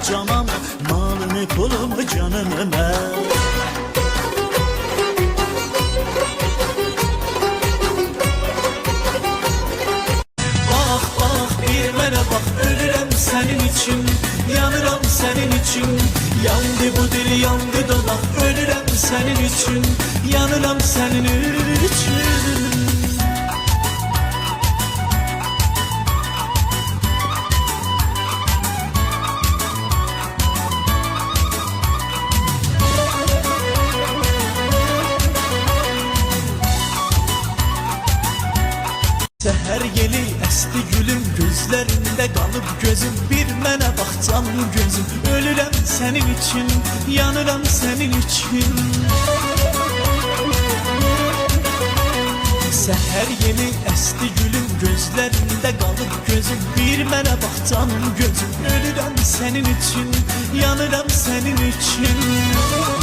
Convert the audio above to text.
cananı, malını pulunu canını mən. Bak bak bir mənə bax, ölürəm sənin için, yanıram sənin için. Yandı bu dil, yandı dodak, ölürəm sənin için, yanıram sənin için. Seher yeli esti gülüm, gözlerinde kalıp gözüm. Bir mənə bax canlı gözüm, ölürəm senin için, yanıram senin için. Seher yeli esti gülüm, gözlerinde kalıp gözüm. Bir mənə bax canlı gözüm, ölürəm senin için, yanıram senin için.